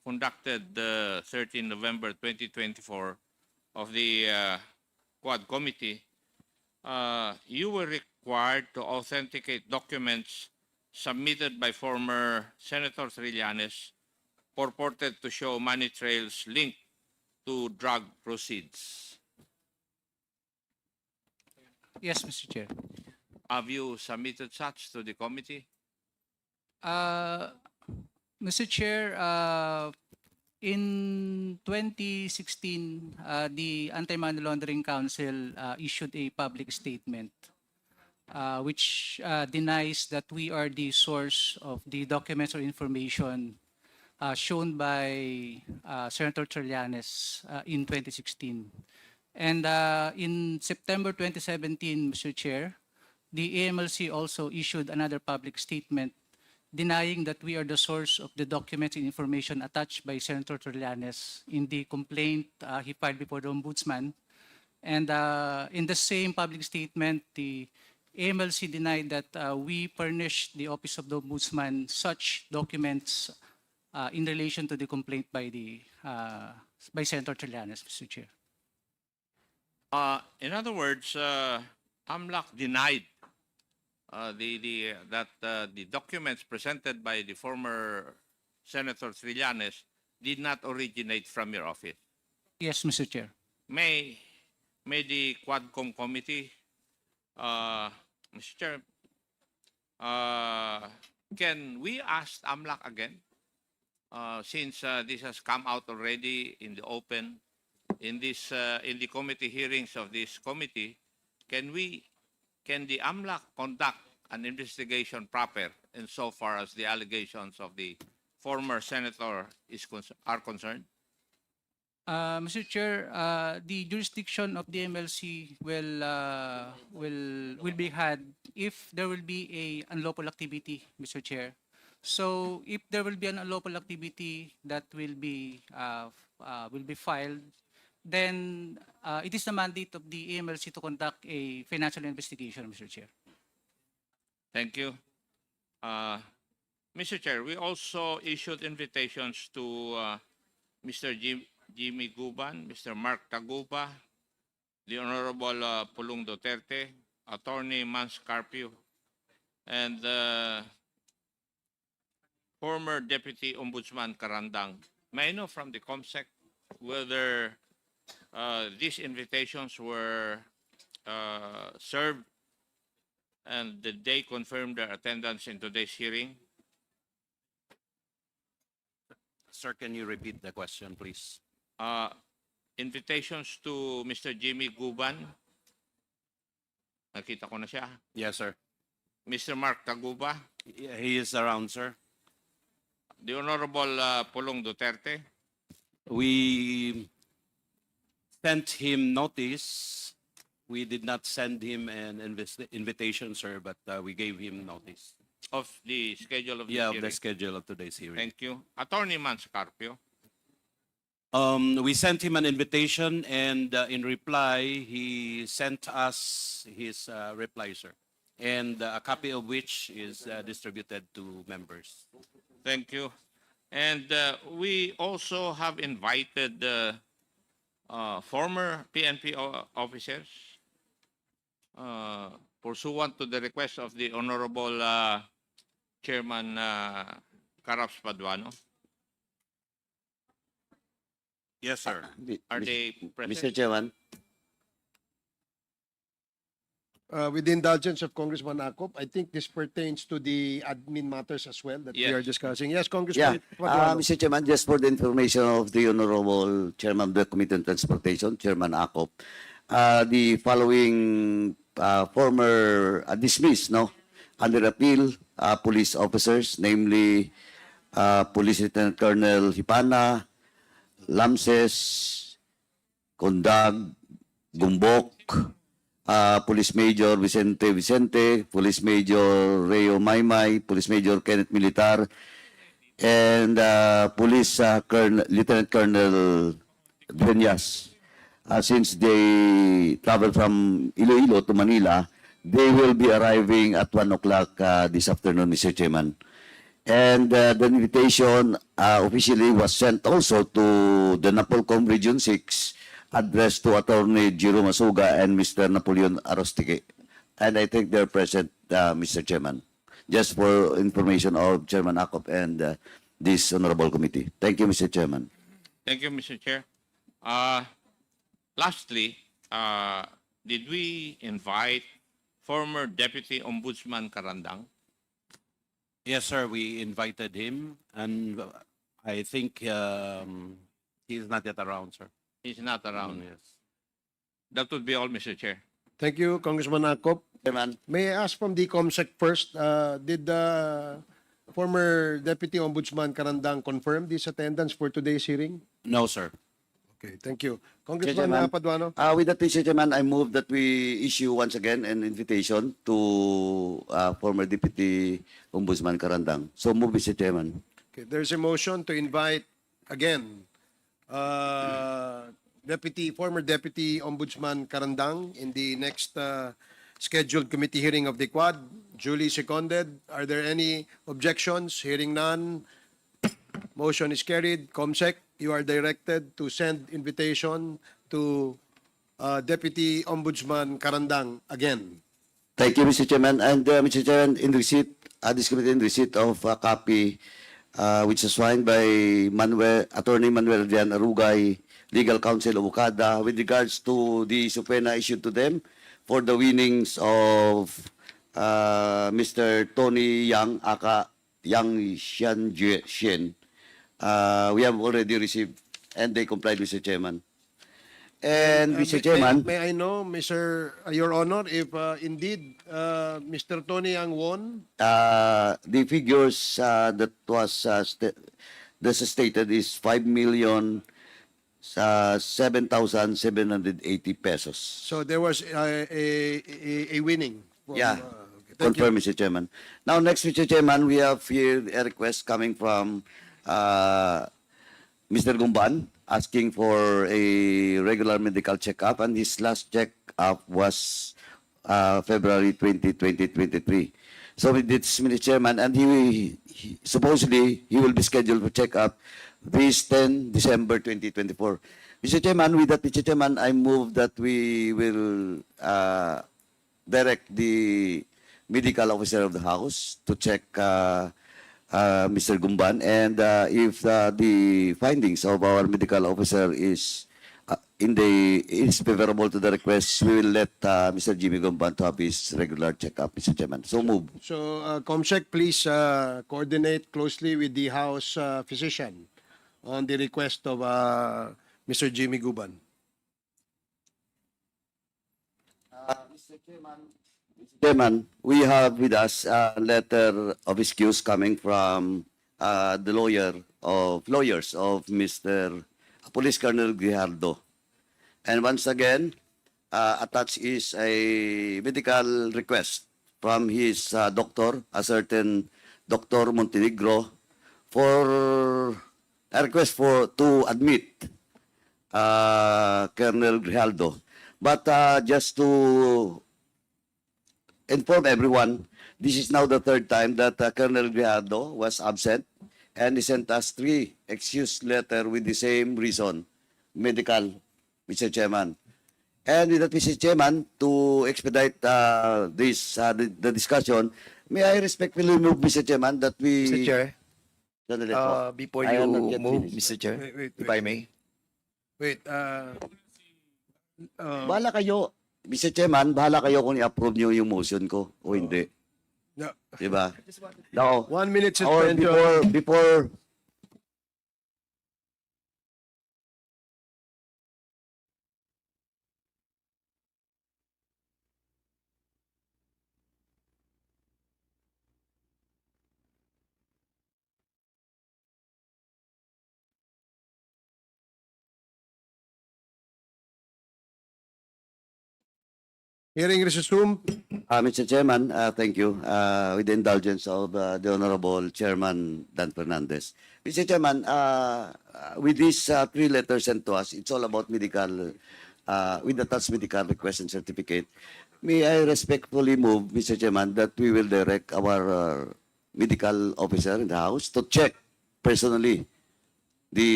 conducted the 13 November 2024 of the Quad Committee, you were required to authenticate documents submitted by former Senator Trillanes purported to show money trails linked to drug proceeds. Yes, Mr. Chair. Have you submitted such to the committee? Mr. Chair, in 2016, the Anti-Money Laundering Council issued a public statement which denies that we are the source of the documents or information shown by Senator Trillanes in 2016. And in September 2017, Mr. Chair, the AMLC also issued another public statement denying that we are the source of the documents and information attached by Senator Trillanes in the complaint he filed before the Ombudsman. And in the same public statement, the AMLC denied that we furnished the Office of the Ombudsman such documents in relation to the complaint by Senator Trillanes, Mr. Chair. In other words, AMLAC denied that the documents presented by the former Senator Trillanes did not originate from your office. Yes, Mr. Chair. May the QuadCom committee, Mr. Chair, can we ask AMLAC again, since this has come out already in the open, in the committee hearings of this committee, can the AMLAC conduct an investigation proper insofar as the allegations of the former senator are concerned? Mr. Chair, the jurisdiction of the MLC will be had if there will be a unlawful activity, Mr. Chair. So if there will be an unlawful activity that will be filed, then it is the mandate of the AMLC to conduct a financial investigation, Mr. Chair. Thank you. Mr. Chair, we also issued invitations to Mr. Jimmy Guban, Mr. Mark Tagupa, the Honorable Pangulong Duterte, Attorney Mans Carpio, and former Deputy Ombudsman Carandang. May I know from the COMSEC whether these invitations were served and did they confirm their attendance in today's hearing? Sir, can you repeat the question, please? Invitations to Mr. Jimmy Guban. Nakita ko na siya. Yes, sir. Mr. Mark Taguba. He is around, sir. The Honorable Pangulong Duterte. We sent him notice. We did not send him an invitation, sir, but we gave him notice. Of the schedule of the Yeah, hearing. of the schedule of today's hearing. Thank you. Attorney Mans Carpio. We sent him an invitation, and in reply, he sent us his reply, sir, and a copy of which is distributed to members. Thank you. And we also have invited former PNP officers pursuant to the request of the Honorable Chairman Caraps Paduano. Yes, sir. Are they present? Mr. Chairman, With the indulgence of Congressman Acop, I think this pertains to the admin matters as well that we are Yes. discussing. Yes, yeah, Congressman. Paduano. Mr. Chairman, just for the information of the Honorable Chairman of the Committee on Transportation, Chairman Acop, the following former dismissed, under appeal, police officers, namely Police Lieutenant Colonel Hipana, Lamses, Condag, Gumbok, Police Major Vicente, Police Major Reo Maymay, Police Major Kenneth Militar, and Police Lieutenant Colonel Brenyas. Since they travel from Iloilo to Manila, they will be arriving at 1 o'clock this afternoon, Mr. Chairman. And the invitation officially was sent also to the Napolcom Region 6, addressed to Attorney Jiro Masuga and Mr. Napoleon Arostique. And I think they're present, Mr. Chairman. Just for information of Chairman Akop and this honorable committee. Thank you, Mr. Chairman. Thank you, Mr. Chair. Lastly, did we invite former Deputy Ombudsman Carandang? Yes, sir, we invited him, and I think he's not yet around, sir. He's not around. Yes. That would be all, Mr. Chair. Thank you, Congressman Akop. Chairman. May I ask from the COMSEC first, did the former Deputy Ombudsman Karandang confirm this attendance for today's hearing? No, sir. Okay, thank you. Congressman Chairman. Paduano. With that, Mr. Chairman, I move that we issue once again an invitation to former Deputy Ombudsman Carandang. So move, Mr. Chairman. Okay, there's a motion to invite again former Deputy Ombudsman Karandang in the next scheduled committee hearing of the Quad. Duly seconded. Are there any objections? Hearing none. Motion is carried. COMSEC, you are directed to send invitation to Deputy Ombudsman Karandang again. Thank you, Mr. Chairman. And Mr. Chairman, in receipt, this committee in receipt of a copy which is signed by Attorney Manuel Dian Arugay, Legal Counsel of Okada, with regards to the subpoena issued to them for the winnings of Mr. Tony Yang, aka Yang Xian. We have already received, and they complied, Mr. Chairman. And Mr. Chairman, May I know, Your Honor, if indeed Mr. Tony Yang won? the figures that was stated is 5,07,780 pesos. So there was a winning. From, Yeah, okay, thank you. confirm, Mr. Chairman. Now, next, Mr. Chairman, we have here a request coming from Mr. Gumban asking for a regular medical checkup, and his last checkup was February 20, 2023. So with this, Mr. Chairman, and supposedly he will be scheduled for checkup this 10 December 2024. Mr. Chairman, with that, Mr. Chairman, I move that we will direct the medical officer of the House to check Mr. Gumban, and if the findings of our medical officer is favorable to the request, we will let Mr. Jimmy Gumban to have his regular checkup, Mr. Chairman. So move. So, COMSEC, please coordinate closely with the House physician on the request of Mr. Jimmy Guban. Mr. Chairman, we have with us a letter of excuse coming from the lawyers of Mr. Police Colonel Grijaldo. And once again, attached is a medical request from his doctor, a certain Dr. Montenegro, for a request to admit Colonel Grijaldo. But just to inform everyone, this is now the third time that Colonel Grijaldo was absent, and he sent us 3 excuse letter with the same reason, medical, Mr. Chairman. And with that, Mr. Chairman, to expedite the discussion, may I respectfully move, Mr. Chairman, that we... Mr. Chair, Sandali po. before I you am not yet move, finished. Mr. Chair, Wait, if I may. Wait, Bahala kayo, Mr. Chairman, bahala kayo kung i-approve niyo yung motion ko o hindi. no, Diba? No. 1 minute Or suspension. before Hearing resumed. Mr. Chairman, thank you. With the indulgence of the Honorable Chairman Dan Fernandez. Mr. Chairman, with these 3 letters sent to us, it's all about medical, with the attached medical request and certificate. May I respectfully move, Mr. Chairman, that we will direct our medical officer in the house to check personally the